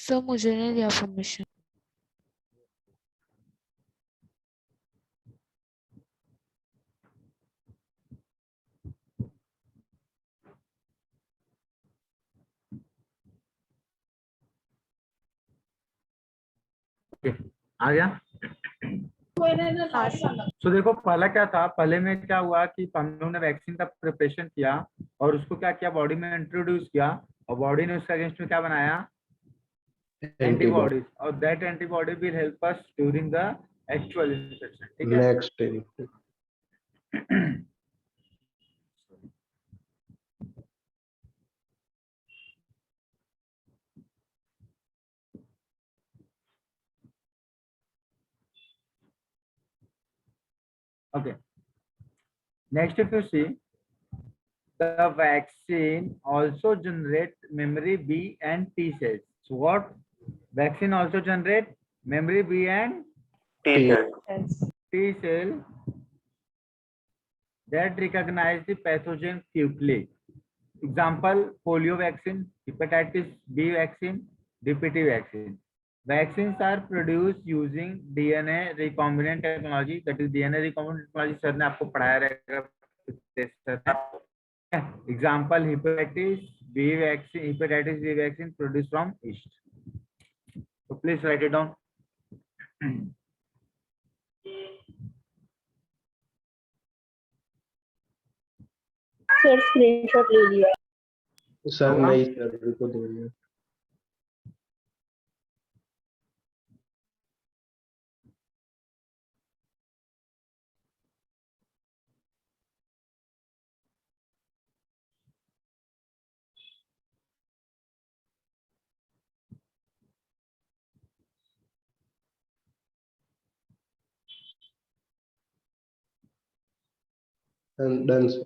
Sir मुझे नहीं दिया परमिशन। आ गया। तो देखो पहला क्या था, पहले में क्या हुआ कि हम लोगों ने वैक्सीन का प्रिपरेशन किया और उसको क्या किया, बॉडी में इंट्रोड्यूस किया और बॉडी ने उसका अगेंस्ट में क्या बनाया, एंटीबॉडीज, और that antibody will help us during the actual infection. ठीक है, next okay. Next, if you see, the vaccine also generate memory B and T cells. So what? Vaccine also generate memory B and T T cell that recognize the pathogen quickly. Example: polio vaccine, hepatitis B vaccine, DPT vaccine. Vaccines are produced using DNA recombinant technology. That is DNA recombinant technology. Sir ने आपको पढ़ाया रहेगा. Example: hepatitis B vaccine produced from yeast. So please write it down. Sir screenshot ले लिया sir नहीं sir को दे done sir.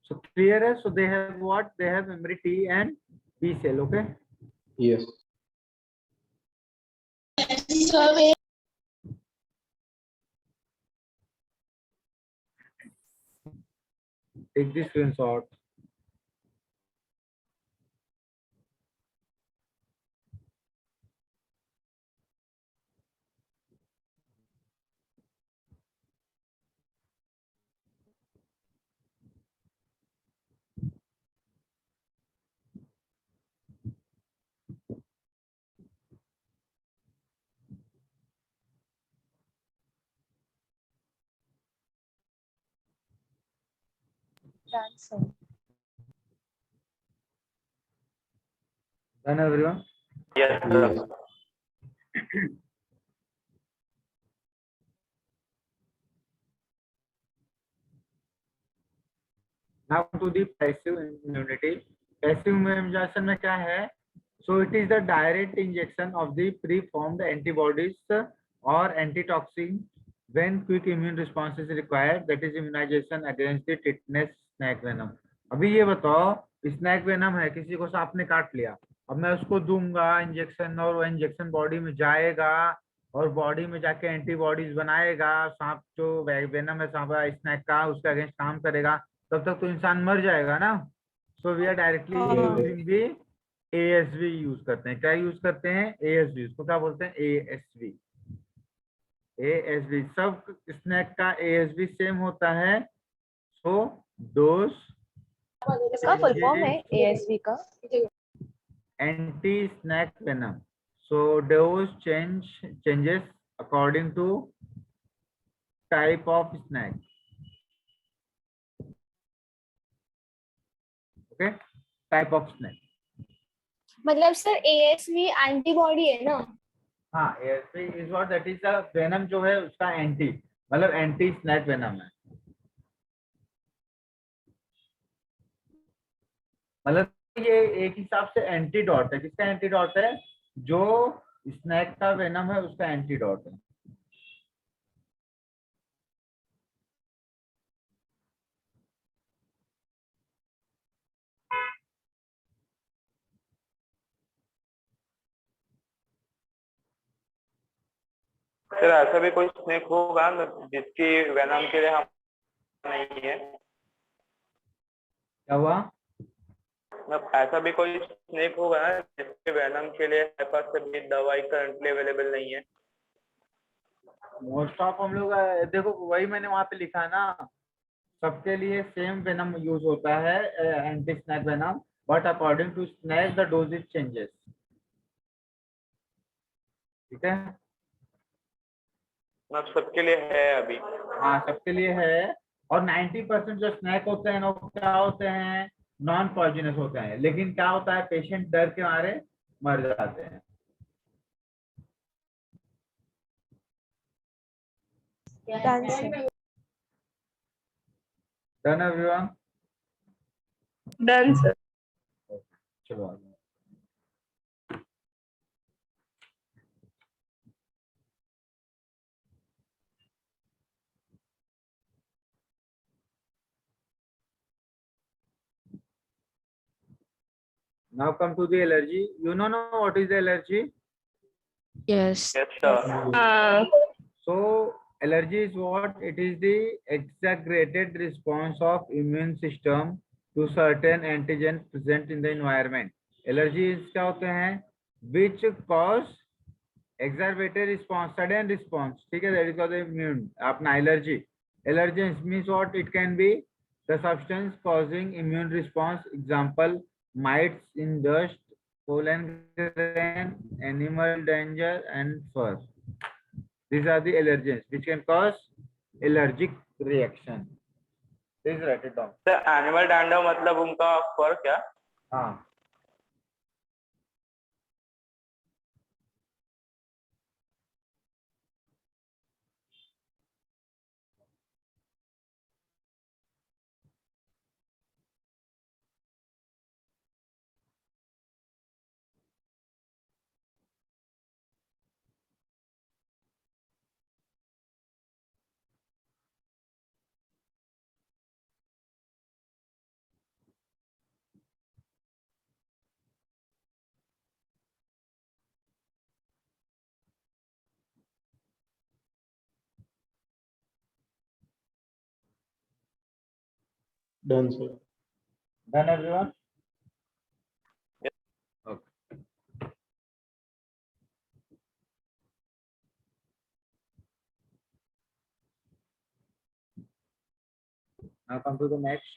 So clear. So they have what? They have memory T and B cell. Okay. Yes. Take this screenshot. Done everyone? Yes. Now to the passive immunity. Passive immunization में क्या है? So it is the direct injection of the preformed antibodies or antitoxin when quick immune response is required. That is immunization against the tetanus snake venom. अभी ये बताओ, snack venom है, किसी को सांप ने काट लिया, अब मैं उसको दूंगा इंजेक्शन और वो इंजेक्शन बॉडी में जाएगा और बॉडी में जाके एंटीबॉडीज बनाएगा, सांप जो वेनम है सांप स्नैक का उसके अगेंस्ट काम करेगा, तब तक तो इंसान मर जाएगा ना. So we are directly using the ASV use करते हैं. क्या यूज करते हैं? ASV. उसको क्या बोलते हैं? ASV. ASV सब स्नैक का ASV सेम होता है. सो डोज इसका फुल फॉर्म है ASV का anti snake venom. So dose changes according to type of snack. Okay, type of snack. मतलब सर ASV एंटीबॉडी है ना? हाँ, ASV is what, that is the venom जो है उसका एंटी, मतलब एंटी स्नैक वेनम है. मतलब ये एक हिसाब से एंटीडॉट है. किसका एंटीडॉट है? जो स्नैक का वेनम है उसका एंटीडॉट है. सर ऐसा भी कोई स्नेक होगा जिसकी वेनम के लिए हम नहीं है? क्या हुआ? मतलब ऐसा भी कोई स्नेक होगा ना जिसके वेनम के लिए हमारे पास अभी दवाई करंटली अवेलेबल नहीं है? मोस्ट ऑफ हम लोग देखो वही मैंने वहां पे लिखा ना, सबके लिए सेम वेनम यूज होता है, anti snake venom, but according to snake the doses changes. ठीक है, मतलब सबके लिए है अभी? हाँ सबके लिए है। और 90% जो स्नैक होते हैं ना वो क्या होते हैं, नॉन पॉइजनस होते हैं, लेकिन क्या होता है पेशेंट डर के मारे मर जाते हैं। Done, sir. Done everyone? Done, sir. चलो आगे। Now come to the allergy. You know what is the allergy? Yes. Yes, sir. So allergy is what? It is the exaggerated response of immune system to certain antigen present in the environment. Allergies क्या होते हैं? Which cause exacerbated response, sudden response. ठीक है, that is called the immune. अपना allergy. Allergy means what? It can be the substance causing immune response. Example: mites in dust, pollen grain, animal danger, and fur. These are the allergens which can cause allergic reaction. Please write it down. Sir animal dander मतलब उनका फर क्या? हाँ, Done, sir. done everyone? Okay. Now come to the next.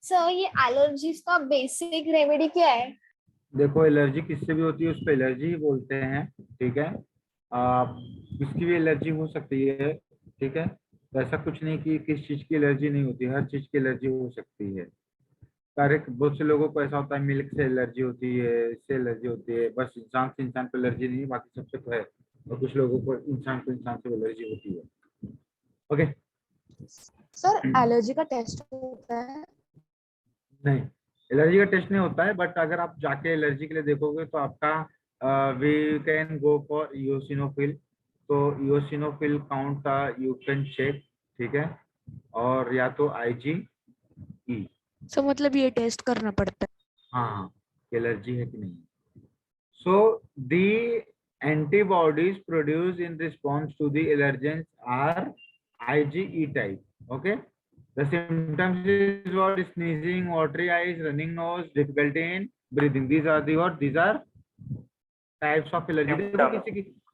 Sir ये allergies का basic remedy क्या है? देखो allergy किससे भी होती है उस पे एलर्जी ही बोलते हैं। ठीक है, किसकी भी एलर्जी हो सकती है। ठीक है, तो ऐसा कुछ नहीं कि किस चीज की एलर्जी नहीं होती, हर चीज की एलर्जी हो सकती है। सारे बहुत से लोगों को ऐसा होता है मिल्क से एलर्जी होती है, इससे एलर्जी होती है, बस इंसान से इंसान को एलर्जी नहीं, बाकी सबसे तो है। और कुछ लोगों को इंसान से एलर्जी होती है। ओके, सर एलर्जी का टेस्ट होता है? नहीं एलर्जी का टेस्ट नहीं होता है, बट अगर आप जाके एलर्जी के लिए देखोगे तो आपका we can go for eosinophil. तो eosinophil count you can check. ठीक है, और या तो IgE। सो मतलब ये टेस्ट करना पड़ता है? हाँ, एलर्जी है कि नहीं। So the antibodies produced in response to the allergens are IgE type. Okay. The symptoms is what? Sneezing, watery eyes, running nose, difficulty in breathing. These are the what? These are types of allergy. देखो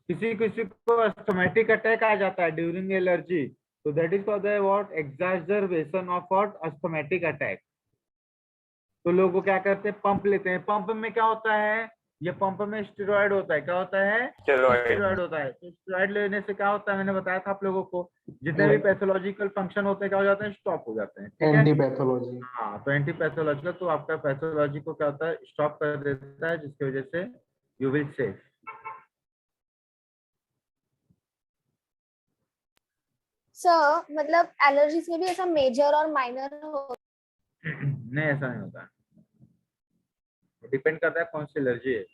किसी किसी को asthmatic attack आ जाता है during allergy. So that is called the what? Exacerbation of what? Asthmatic attack. तो लोग वो क्या करते हैं, पंप लेते हैं। पंप में क्या होता है, ये पंप में स्टेरॉइड होता है। क्या होता है? स्टेरॉइड होता है। तो स्टेरॉइड लेने से क्या होता है, मैंने बताया था आप लोगों को, जितने भी पैथोलॉजिकल फंक्शन होते हैं क्या हो जाते हैं, स्टॉप हो जाते हैं। ठीक है, एंटी पैथोलॉजी। हाँ, तो एंटी पैथोलॉजिकल तो आपका पैथोलॉजी को क्या होता है, स्टॉप कर देता है, जिसकी वजह से यू विल सेव। सर मतलब एलर्जीज में भी ऐसा मेजर और माइनर हो? नहीं ऐसा नहीं होता, डिपेंड करता है कौन सी एलर्जी है।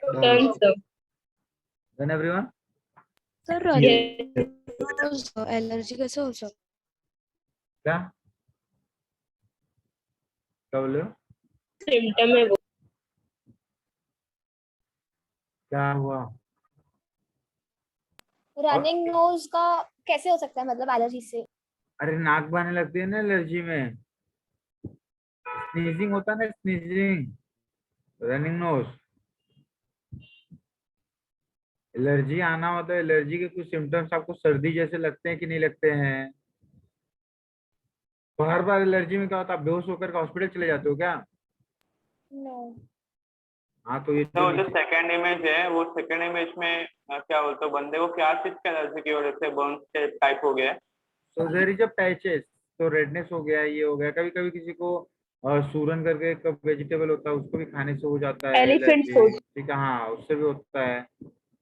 Done, sir. Then everyone? Sir Yes. Allergy कैसे हो सकता? क्या क्या बोले हो? सिम्टम है वो। क्या हुआ? रनिंग नोज का कैसे हो सकता है मतलब एलर्जी से? अरे नाक बहने लगती है ना एलर्जी में, स्नीजिंग होता है ना, स्नीजिंग, रनिंग नोज। एलर्जी आना होता है, एलर्जी के कुछ सिम्टम्स आपको सर्दी जैसे लगते हैं कि नहीं लगते हैं? तो हर बार एलर्जी में क्या होता है, आप बेहोश होकर हॉस्पिटल चले जाते हो क्या? नो। हाँ तो ये तो जो जो नीचे, सेकंड इमेज है, वो सेकंड इमेज में क्या बोलते हो, बंदे को क्या चीज की एलर्जी की वजह से बर्न टाइप हो गया है? तो देयर इज अ पैचेस, तो रेडनेस हो गया, ये हो गया, कभी कभी किसी को सूरन करके एक वेजिटेबल होता है, उसको भी खाने से हो जाता है एलिफेंट एलर्जी, फूड। ठीक है, हाँ उससे भी होता है।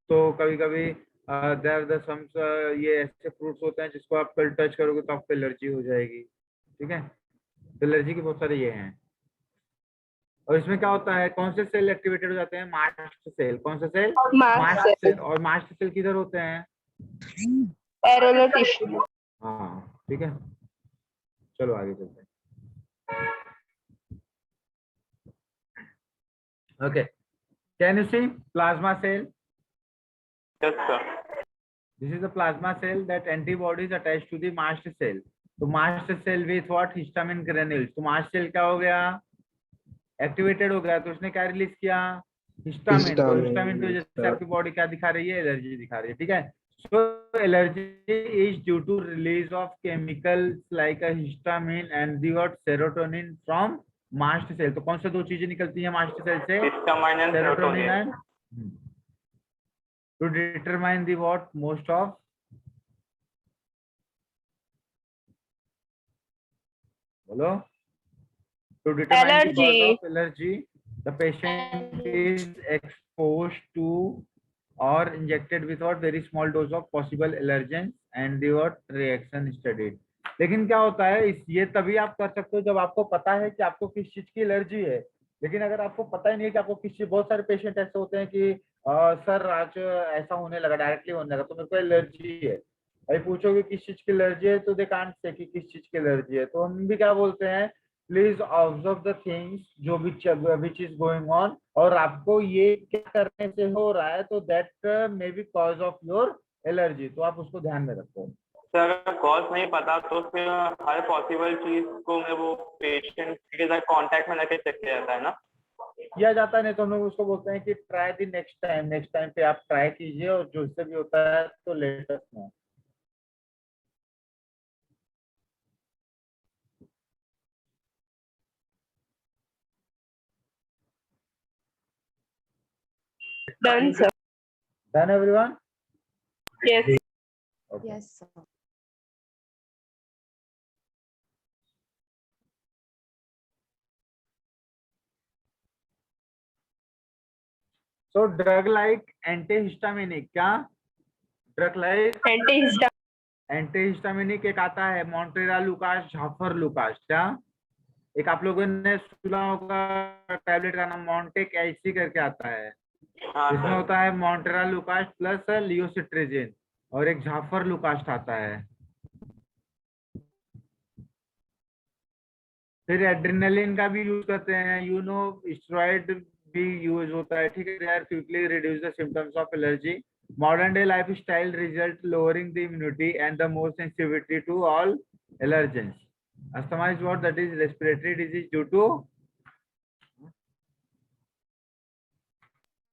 तो कभी कभी देयर द सम्स, ये ऐसे फ्रूट्स होते हैं जिसको आप कल टच करोगे तो आपको एलर्जी हो जाएगी, ठीक है। तो एलर्जी के बहुत सारे ये हैं। और इसमें क्या होता है, कौन से सेल एक्टिवेटेड हो जाते हैं? Mast cell. कौन सा cell? Mast mast cell. Cell. और मास्ट सेल किधर होते हैं? Areolar tissue. हाँ ठीक है, चलो आगे चलते हैं। Okay, can you see plasma cell? Yes sir. This is the plasma cell that antibodies attached to the mast cell. तो mast cell with what? Histamine granules. तो mast cell क्या हो गया? एक्टिवेटेड हो गया, तो उसने क्या रिलीज किया? हिस्टामिन। तो हिस्टामिन की वजह से आपकी बॉडी क्या दिखा रही है? एलर्जी दिखा रही है, ठीक है। So allergy is due to release of chemicals like histamine and the what? Serotonin from mast cell. तो कौन से दो चीजें निकलती हैं मास्ट सेल से? Histamine and serotonin serotonin. And, to determine the what? Most of, बोलो, to determine the cause allergy. of allergy, the patient is exposed to or injected with what? Very small dose of possible allergens and the what? Reaction studied. लेकिन क्या होता है, इस ये तभी आप कर सकते हो जब आपको पता है कि आपको किस चीज की एलर्जी है। लेकिन अगर आपको पता ही नहीं है कि आपको किस चीज, बहुत सारे पेशेंट ऐसे होते हैं कि सर आज ऐसा होने लगा, डायरेक्टली होने लगा, तो मेरे को एलर्जी है। अभी पूछोगे किस चीज की एलर्जी है तो दे कांट से कि किस चीज की एलर्जी है। तो हम भी क्या बोलते हैं, प्लीज ऑब्जर्व द थिंग्स जो विच इज गोइंग ऑन, और आपको ये क्या करने से हो रहा है, तो that may be cause of your allergy, तो आप उसको ध्यान में रखो। सर अगर कॉज नहीं पता तो फिर हर पॉसिबल चीज को मैं वो पेशेंट के साथ कांटेक्ट में लेके चेक किया जाता है ना? किया जाता है, नहीं तो हम लोग उसको बोलते हैं कि ट्राई दी नेक्स्ट टाइम, नेक्स्ट टाइम पे आप ट्राई कीजिए, और जो इससे भी होता है तो let us know. Done sir. Done everyone? Yes. Yes, sir. So drug like antihistaminic, क्या? Drug like anti hista. Antihistaminic एक आता है मॉन्टेरा लुकास, झाफर लुकास, क्या? एक आप लोगों ने सुना होगा टैबलेट का नाम मॉन्टेक एचसी करके आता है, हाँ इसमें सर। होता है मॉन्टेरा लुकास प्लस लियोसिट्रेजिन, और एक झाफर लुकास्ट आता है। फिर एड्रेनलिन का भी यूज करते हैं, यू नो, स्टेरॉइड भी यूज होता है, ठीक है। They are quickly reduce the symptoms of allergy. Modern day lifestyle result lowering the immunity and the more sensitivity to all allergens. Asthma is what? That is respiratory disease due to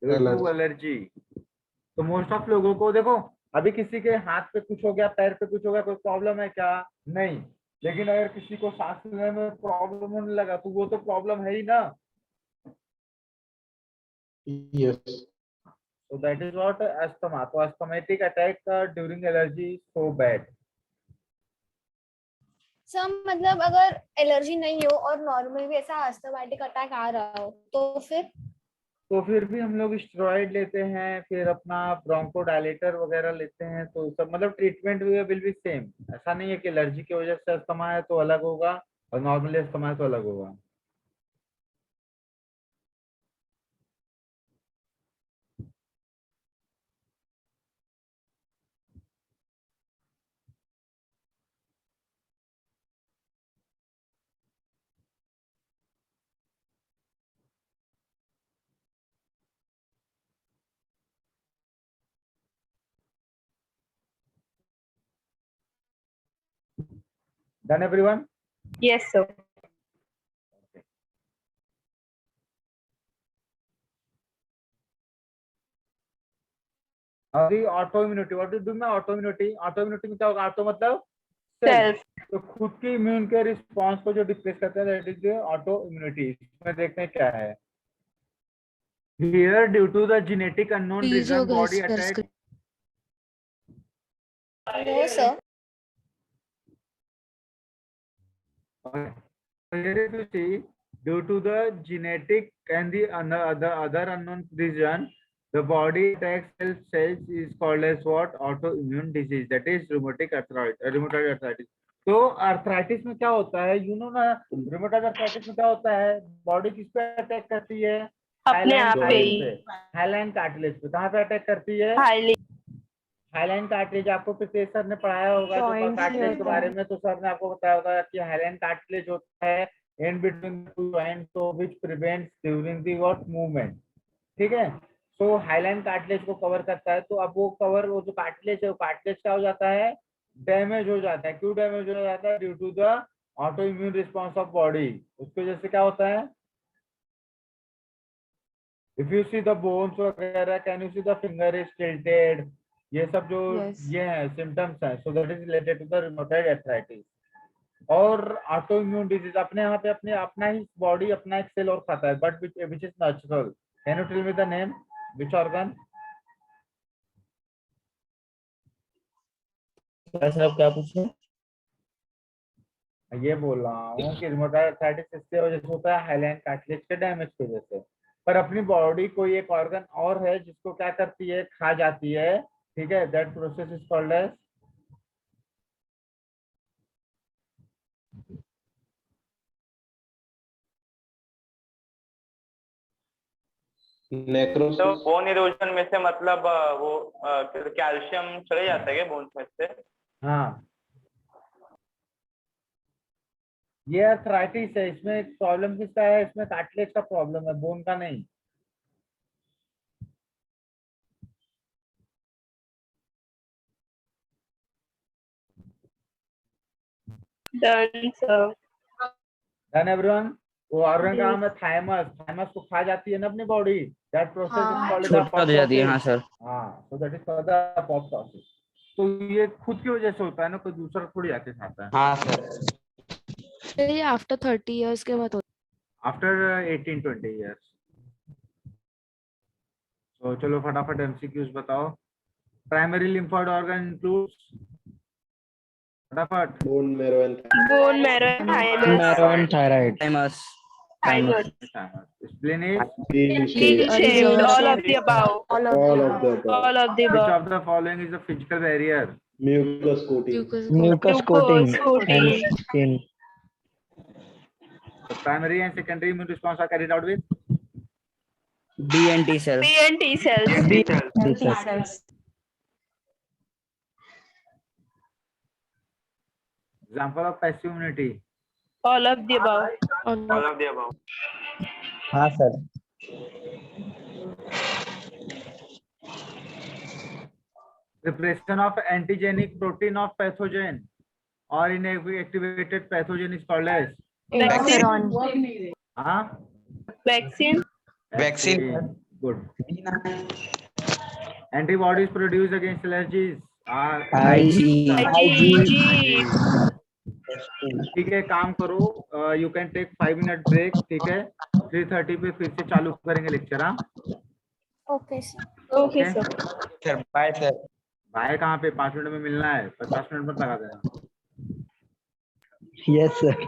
Allergy. Allergy. तो most of लोगों को देखो, अभी किसी के हाथ पे कुछ हो गया, पैर पे कुछ हो गया, कोई प्रॉब्लम है क्या? नहीं। लेकिन अगर किसी को सांस लेने में प्रॉब्लम होने लगा तो वो तो प्रॉब्लम है ही ना। Yes. So that is what asthma. So asthmatic attack during allergy is so bad. Sir मतलब अगर एलर्जी नहीं हो और नॉर्मल भी ऐसा अस्थमैटिक अटैक आ रहा हो तो फिर भी हम लोग स्टेरॉइड लेते हैं, फिर अपना ब्रोंकोडायलेटर वगैरह लेते हैं, तो सब मतलब ट्रीटमेंट विल बी सेम। ऐसा नहीं है कि एलर्जी की वजह से अस्थमा है तो अलग होगा और नॉर्मली अस्थमा है तो अलग होगा। Done everyone? Yes, sir. Now the autoimmunity. What do you do में autoimmunity? Autoimmunity में क्या होगा? Auto मतलब Self. तो खुद की इम्यून के रिस्पॉन्स को जो डिप्रेस करता है दैट इज ऑटो इम्यूनिटी। इसमें देखते हैं क्या है। Here due to the genetic unknown Please reason होगा body इसका attack No, sir. here if you see due to the genetic and the other unknown reason the body attacks cells is called as what? Autoimmune disease, that is rheumatoid arthritis। तो arthritis में क्या होता है you know ना, rheumatoid arthritis में क्या होता है, बॉडी किस पे अटैक करती है? अपने आप पे ही। हाइलाइन कार्टिलेज पे। कहाँ पे अटैक करती है? Highly. Hyaline cartilage. आपको पिछले सर ने पढ़ाया होगा तो Joints कार्टिलेज में के होता बारे है। में, तो सर ने आपको बताया होगा कि हाइलाइन कार्टिलेज होता है in between two joints so which prevents during the what movement. ठीक है, सो हाइलाइन कार्टिलेज को कवर करता है। तो अब वो कवर, वो जो कार्टिलेज है वो कार्टिलेज क्या हो जाता है? डैमेज हो जाता है। क्यों डैमेज हो जाता है? Due to the auto immune response of body. उसकी वजह से क्या होता है? If you see the bones वगैरह, can you see the finger is tilted, ये सब जो Yes. ये है सिम्टम्स है, so that is related to the rheumatoid arthritis. और ऑटो इम्यून डिजीज अपने यहाँ पे अपना ही बॉडी अपना एक सेल और खाता है, but which is natural. Can you tell me the name? Which organ? Sir आप क्या पूछे? ये बोल रहा हूँ कि रूमेटॉइड आर्थराइटिस इसके वजह से होता है हाइलाइन कार्टिलेज के डैमेज की वजह से। पर अपनी बॉडी कोई एक ऑर्गन और है जिसको क्या करती है? खा जाती है। ठीक है, that process is called as necrosis. तो बोन इरोजन में से मतलब वो कैल्शियम चले जाता है क्या बोन्स में से? हाँ, ये आर्थराइटिस है। इसमें प्रॉब्लम किसका है? इसमें कार्टिलेज का प्रॉब्लम है, बोन का नहीं। Done, sir. Done everyone? वो ऑर्गन का नाम है थाइमस। थाइमस को खा जाती है ना अपनी body, that process is called छोटा हो जाती है। हाँ सर। हाँ, सो that is called the apoptosis. तो ये खुद की वजह से होता है ना, कोई दूसरा थोड़ी आके खाता है। हाँ सर। ये आफ्टर 30 इयर्स के बाद होता आफ्टर 18-20 इयर्स। तो चलो फटाफट एमसीक्यूज बताओ। प्राइमरी लिम्फोइड ऑर्गन इंक्लूड्स, फटाफट। Bone marrow and Bone marrow and thymus. Thyroid. Thymus. Thymus. Spleen is being Being shaped. shaped. All of the above. all of All them. of the above. All of the which above. of the following is the physical barrier? Mucus coating. Mucus Mucous coating. skin. The primary and secondary immune response are carried out with B and T cells. B and T cells. T cells. example of passive immunity. All of the above. All of the above. हाँ sir. Repression of antigenic protein of pathogen or inactivated pathogen is called as Vaccine. huh? Vaccine. Vaccine. Good. Antibodies produced against allergies are IgG. ठीक है, काम करो, you can take 5 minute break. ठीक है, 3:30 पे फिर से चालू करेंगे लेक्चर। हाँ, Okay, sir. Okay, sir. Sir bye sir. Bye कहाँ पे? 5 मिनट में मिलना है, 50 मिनट मत लगा देना। Yes sir.